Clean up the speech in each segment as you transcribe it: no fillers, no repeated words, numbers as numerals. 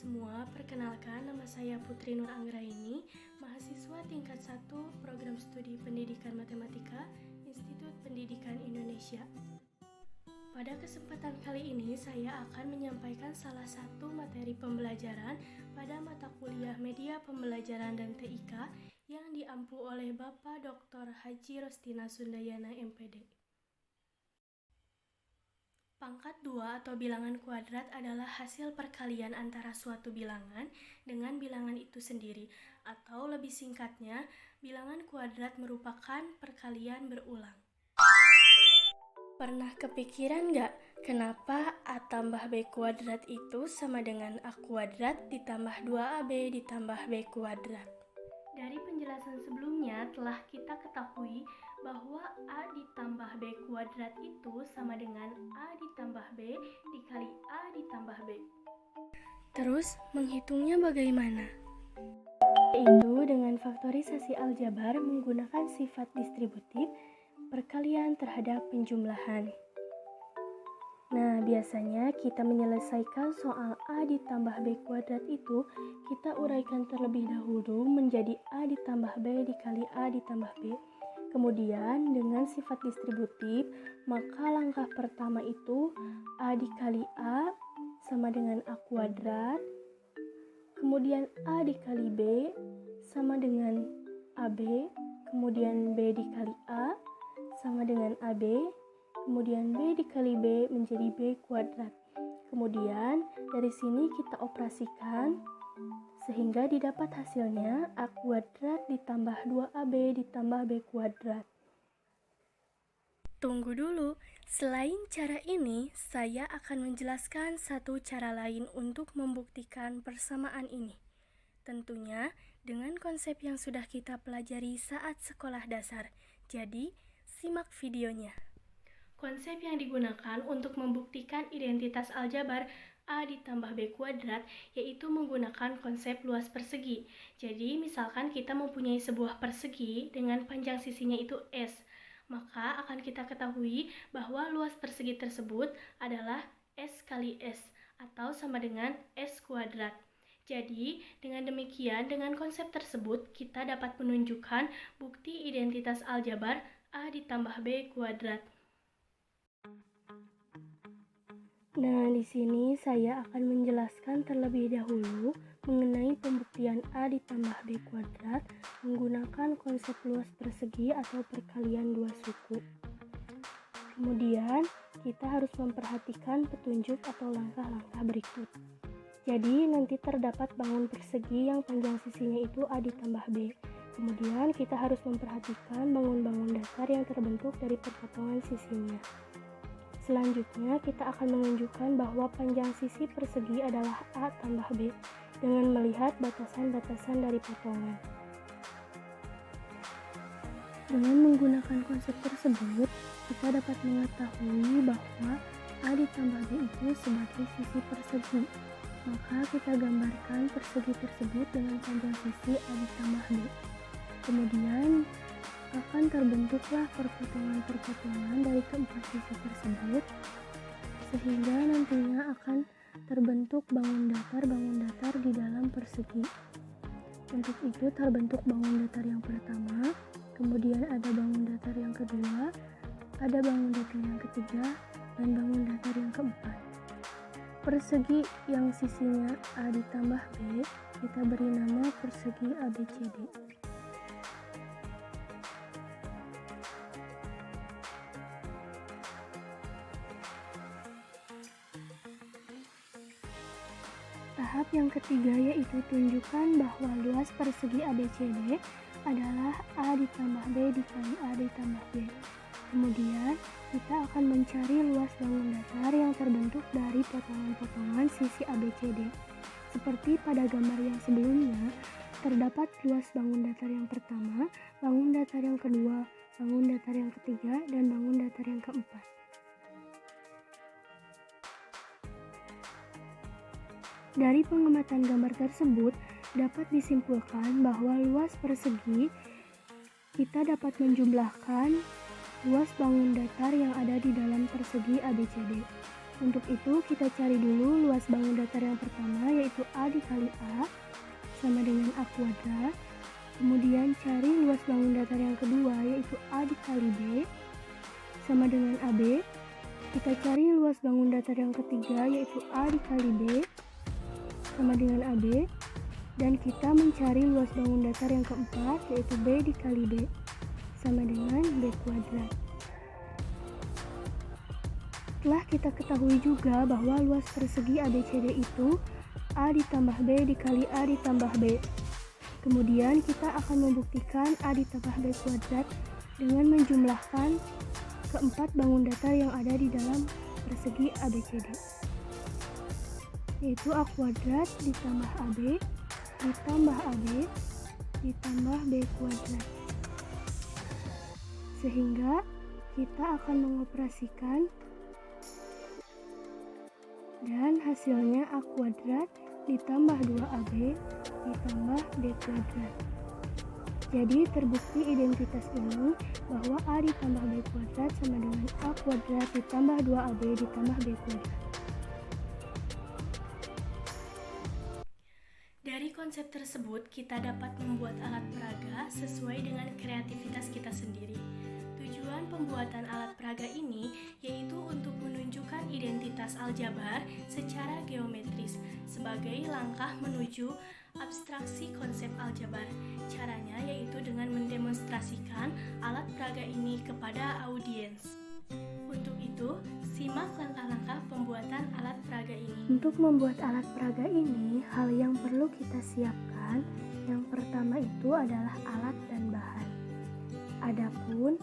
semua, perkenalkan nama saya Putri Nur Anggraini, mahasiswa tingkat 1 Program Studi Pendidikan Matematika, Institut Pendidikan Indonesia. Pada kesempatan kali ini, saya akan menyampaikan salah satu materi pembelajaran pada mata kuliah Media Pembelajaran dan TIK yang diampu oleh Bapak Dr. Haji Rostina Sundayana, MPD. Pangkat 2 atau bilangan kuadrat adalah hasil perkalian antara suatu bilangan dengan bilangan itu sendiri, atau lebih singkatnya, bilangan kuadrat merupakan perkalian berulang. Pernah kepikiran nggak kenapa A tambah B kuadrat itu sama dengan A kuadrat ditambah 2AB ditambah B kuadrat? Dari penjelasan sebelumnya telah kita ketahui bahwa A ditambah B kuadrat itu sama dengan A ditambah B dikali A ditambah B. Terus menghitungnya bagaimana? Yaitu dengan faktorisasi aljabar menggunakan sifat distributif perkalian terhadap penjumlahan. Nah, biasanya kita menyelesaikan soal A ditambah B kuadrat itu, kita uraikan terlebih dahulu menjadi A ditambah B dikali A ditambah B. Kemudian dengan sifat distributif, maka langkah pertama itu A dikali A sama dengan A kuadrat. Kemudian A dikali B sama dengan AB. Kemudian B dikali A sama dengan AB. Kemudian B dikali B menjadi B kuadrat. Kemudian dari sini kita operasikan sehingga didapat hasilnya A kuadrat ditambah 2AB ditambah B kuadrat. Tunggu dulu, selain cara ini, saya akan menjelaskan satu cara lain untuk membuktikan persamaan ini. Tentunya dengan konsep yang sudah kita pelajari saat sekolah dasar. Jadi, simak videonya. Konsep yang digunakan untuk membuktikan identitas aljabar A ditambah B kuadrat yaitu menggunakan konsep luas persegi. Jadi, misalkan kita mempunyai sebuah persegi dengan panjang sisinya itu S, maka akan kita ketahui bahwa luas persegi tersebut adalah S kali S atau sama dengan S kuadrat. Jadi, dengan demikian, dengan konsep tersebut, kita dapat menunjukkan bukti identitas aljabar A ditambah B kuadrat. Nah, di sini saya akan menjelaskan terlebih dahulu mengenai pembuktian A ditambah B kuadrat menggunakan konsep luas persegi atau perkalian dua suku. Kemudian, kita harus memperhatikan petunjuk atau langkah-langkah berikut. Jadi, nanti terdapat bangun persegi yang panjang sisinya itu A ditambah B. Kemudian, kita harus memperhatikan bangun-bangun dasar yang terbentuk dari perpotongan sisinya. Selanjutnya, kita akan menunjukkan bahwa panjang sisi persegi adalah A tambah B dengan melihat batasan-batasan dari potongan. Dengan menggunakan konsep tersebut, kita dapat mengetahui bahwa A ditambah B itu sebagai sisi persegi. Maka kita gambarkan persegi tersebut dengan panjang sisi A ditambah B. Kemudian, akan terbentuklah perpotongan-perpotongan dari keempat sisi tersebut sehingga nantinya akan terbentuk bangun datar di dalam persegi. Untuk itu terbentuk bangun datar yang pertama, kemudian ada bangun datar yang kedua, ada bangun datar yang ketiga, dan bangun datar yang keempat. Persegi yang sisinya A ditambah B kita beri nama persegi ABCD. Tahap yang ketiga yaitu tunjukkan bahwa luas persegi ABCD adalah A ditambah B dikali A ditambah B. Kemudian, kita akan mencari luas bangun datar yang terbentuk dari potongan-potongan sisi ABCD. Seperti pada gambar yang sebelumnya, terdapat luas bangun datar yang pertama, bangun datar yang kedua, bangun datar yang ketiga, dan bangun datar yang keempat. Dari pengamatan gambar tersebut, dapat disimpulkan bahwa luas persegi kita dapat menjumlahkan luas bangun datar yang ada di dalam persegi ABCD. Untuk itu kita cari dulu luas bangun datar yang pertama, yaitu A dikali A sama dengan A kuadrat. Kemudian cari luas bangun datar yang kedua, yaitu A dikali B sama dengan AB. Kita cari luas bangun datar yang ketiga, yaitu A dikali B sama dengan AB. Dan kita mencari luas bangun datar yang keempat, yaitu B dikali B sama dengan B kuadrat. Setelah kita ketahui juga bahwa luas persegi ABCD itu A ditambah B dikali A ditambah B. Kemudian kita akan membuktikan A ditambah B kuadrat dengan menjumlahkan keempat bangun datar yang ada di dalam persegi ABCD, yaitu A kuadrat ditambah AB ditambah AB ditambah B kuadrat. Sehingga kita akan mengoperasikan dan hasilnya A kuadrat ditambah 2AB ditambah B kuadrat. Jadi terbukti identitas ini bahwa A ditambah B kuadrat sama dengan A kuadrat ditambah 2AB ditambah B kuadrat. Dari konsep tersebut, kita dapat membuat alat peraga sesuai dengan kreativitas kita sendiri. Tujuan pembuatan alat peraga ini yaitu untuk menunjukkan identitas aljabar secara geometris sebagai langkah menuju abstraksi konsep aljabar. Caranya yaitu dengan mendemonstrasikan alat peraga ini kepada audiens. Untuk itu, simak langkah-langkah pembuatan alat peraga ini. Untuk membuat alat peraga ini, hal yang perlu kita siapkan yang pertama itu adalah alat dan bahan. Adapun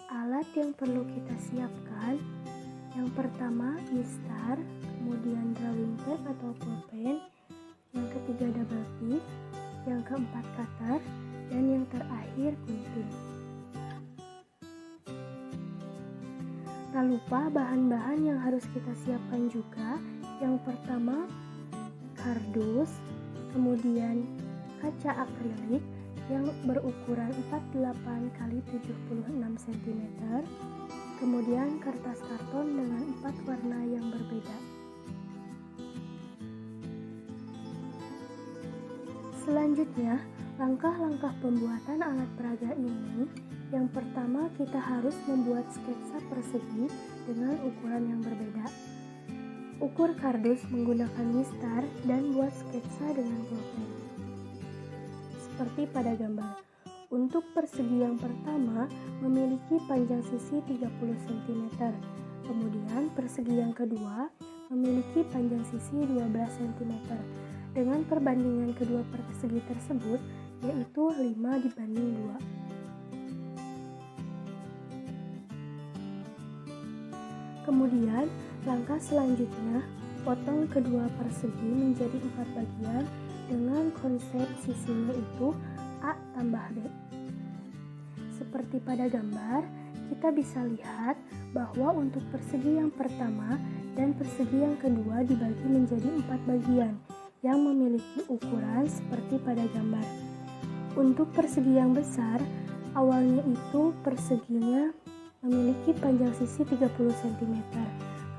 alat yang perlu kita siapkan, yang pertama mistar, kemudian drawing tape atau pulpen, yang ketiga double tip, yang keempat cutter, dan yang terakhir gunting. Tak lupa bahan-bahan yang harus kita siapkan juga, yang pertama kardus, kemudian kaca akrilik yang berukuran 48 x 76 cm, kemudian kertas karton dengan 4 warna yang berbeda. Selanjutnya, langkah-langkah pembuatan alat peraga ini, yang pertama kita harus membuat sketsa persegi dengan ukuran yang berbeda. Ukur kardus menggunakan mistar dan buat sketsa dengan pulpen. Seperti pada gambar. Untuk persegi yang pertama memiliki panjang sisi 30 cm. Kemudian persegi yang kedua memiliki panjang sisi 12 cm. Dengan perbandingan kedua persegi tersebut yaitu 5:2. Kemudian langkah selanjutnya potong kedua persegi menjadi 4 bagian dengan konsep sisinya itu A tambah B. Seperti pada gambar, kita bisa lihat bahwa untuk persegi yang pertama dan persegi yang kedua dibagi menjadi 4 bagian yang memiliki ukuran seperti pada gambar. Untuk persegi yang besar, awalnya itu perseginya memiliki panjang sisi 30 cm.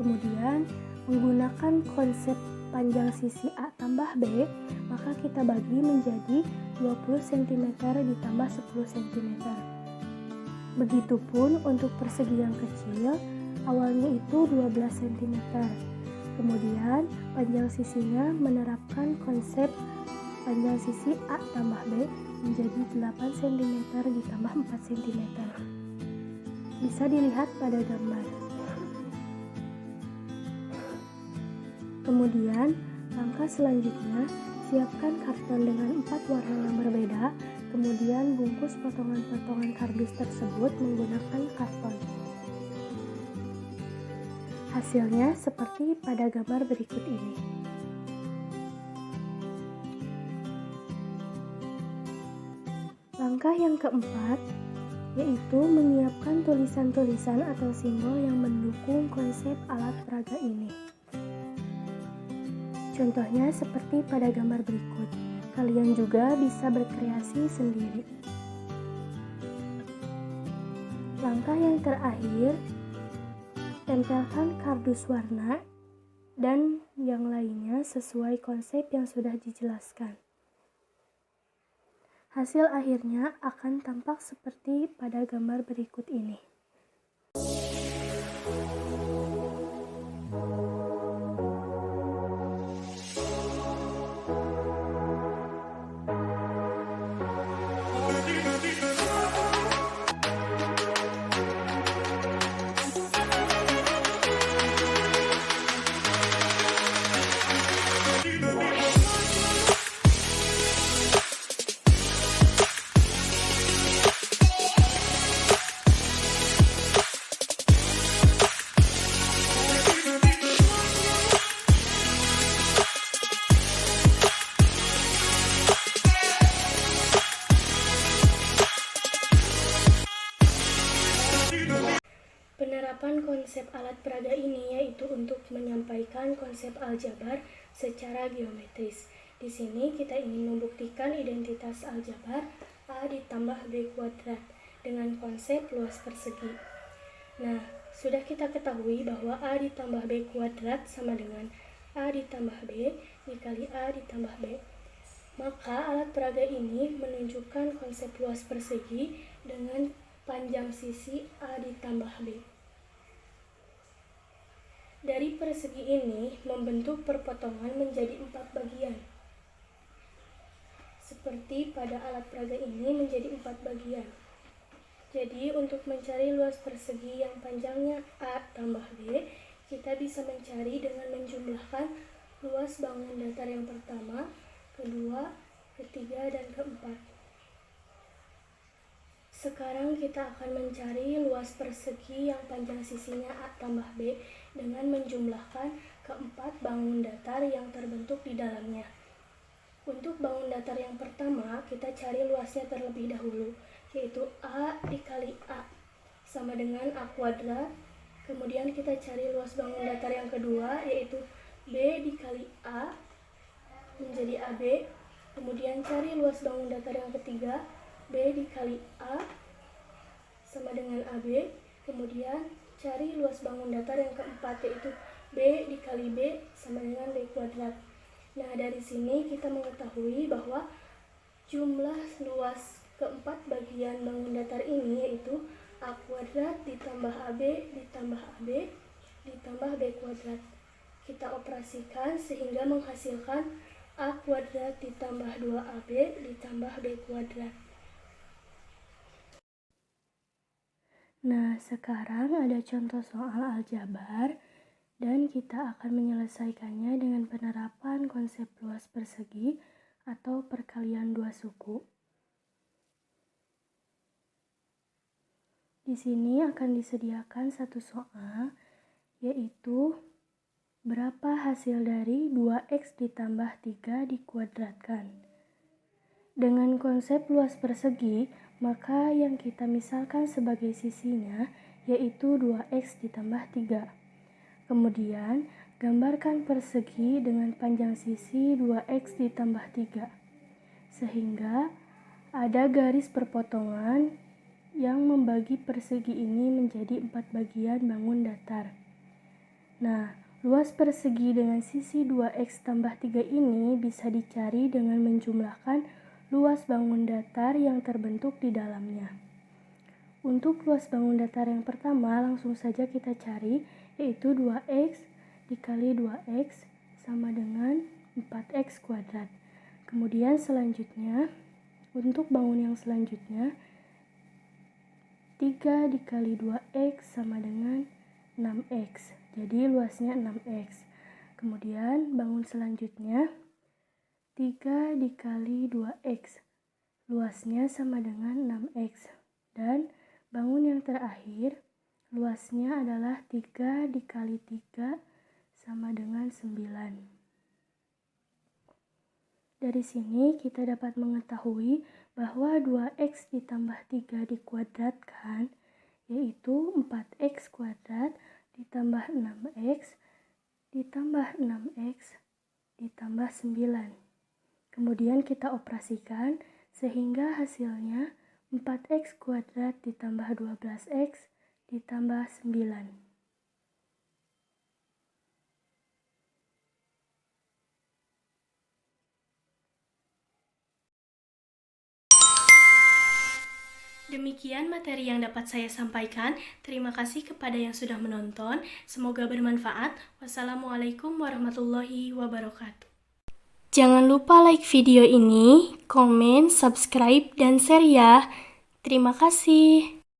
Kemudian menggunakan konsep panjang sisi A tambah B, maka kita bagi menjadi 20 cm ditambah 10 cm. Begitupun untuk persegi yang kecil, awalnya itu 12 cm. Kemudian panjang sisinya menerapkan konsep panjang sisi A tambah B menjadi 8 cm ditambah 4 cm. Bisa dilihat pada gambar. Kemudian, langkah selanjutnya, siapkan karton dengan 4 warna yang berbeda, kemudian bungkus potongan-potongan kardus tersebut menggunakan karton. Hasilnya seperti pada gambar berikut ini. Langkah yang keempat, yaitu menyiapkan tulisan-tulisan atau simbol yang mendukung konsep alat peraga ini. Contohnya seperti pada gambar berikut. Kalian juga bisa berkreasi sendiri. Langkah yang terakhir, tempelkan kardus warna dan yang lainnya sesuai konsep yang sudah dijelaskan. Hasil akhirnya akan tampak seperti pada gambar berikut ini. Penerapan konsep alat peraga ini yaitu untuk menyampaikan konsep aljabar secara geometris. Di sini kita ingin membuktikan identitas aljabar A ditambah B kuadrat dengan konsep luas persegi. Nah, sudah kita ketahui bahwa A ditambah B kuadrat sama dengan A ditambah B dikali A ditambah B. Maka alat peraga ini menunjukkan konsep luas persegi dengan panjang sisi A ditambah B. Dari persegi ini membentuk perpotongan menjadi 4 bagian. Seperti pada alat peraga ini menjadi 4 bagian. Jadi untuk mencari luas persegi yang panjangnya A tambah B, kita bisa mencari dengan menjumlahkan luas bangun datar yang pertama, kedua, ketiga, dan keempat. Sekarang kita akan mencari luas persegi yang panjang sisinya A tambah B dengan menjumlahkan keempat bangun datar yang terbentuk di dalamnya. Untuk bangun datar yang pertama, kita cari luasnya terlebih dahulu, yaitu A dikali A sama dengan A kuadrat. Kemudian kita cari luas bangun datar yang kedua, yaitu B dikali A menjadi AB. Kemudian cari luas bangun datar yang ketiga, B dikali A sama dengan AB. Kemudian cari luas bangun datar yang keempat, yaitu B dikali B sama dengan B kuadrat. Nah, dari sini kita mengetahui bahwa jumlah luas keempat bagian bangun datar ini yaitu A kuadrat ditambah AB ditambah AB ditambah B kuadrat. Kita operasikan sehingga menghasilkan A kuadrat ditambah 2AB ditambah B kuadrat. Nah, sekarang ada contoh soal aljabar dan kita akan menyelesaikannya dengan penerapan konsep luas persegi atau perkalian dua suku. Di sini akan disediakan satu soal, yaitu berapa hasil dari 2x ditambah 3 dikuadratkan. Dengan konsep luas persegi, maka yang kita misalkan sebagai sisinya yaitu 2x ditambah 3. Kemudian, gambarkan persegi dengan panjang sisi 2x ditambah 3. Sehingga ada garis perpotongan yang membagi persegi ini menjadi 4 bagian bangun datar. Nah, luas persegi dengan sisi 2x tambah 3 ini bisa dicari dengan menjumlahkan luas bangun datar yang terbentuk di dalamnya. Untuk luas bangun datar yang pertama langsung saja kita cari, yaitu 2x dikali 2x sama dengan 4x kuadrat. Kemudian selanjutnya, untuk bangun yang selanjutnya, 3 dikali 2x sama dengan 6x. Jadi luasnya 6x. Kemudian bangun selanjutnya, 3 dikali 2x. Luasnya sama dengan 6x. Dan bangun yang terakhir, luasnya adalah 3 dikali 3 sama dengan 9. Dari sini kita dapat mengetahui bahwa 2x ditambah 3 dikuadratkan, yaitu 4x kuadrat ditambah 6x ditambah 6x ditambah 9. Kemudian kita operasikan sehingga hasilnya 4x kuadrat ditambah 12x ditambah 9. Demikian materi yang dapat saya sampaikan. Terima kasih kepada yang sudah menonton. Semoga bermanfaat. Wassalamualaikum warahmatullahi wabarakatuh. Jangan lupa like video ini, komen, subscribe, dan share ya. Terima kasih.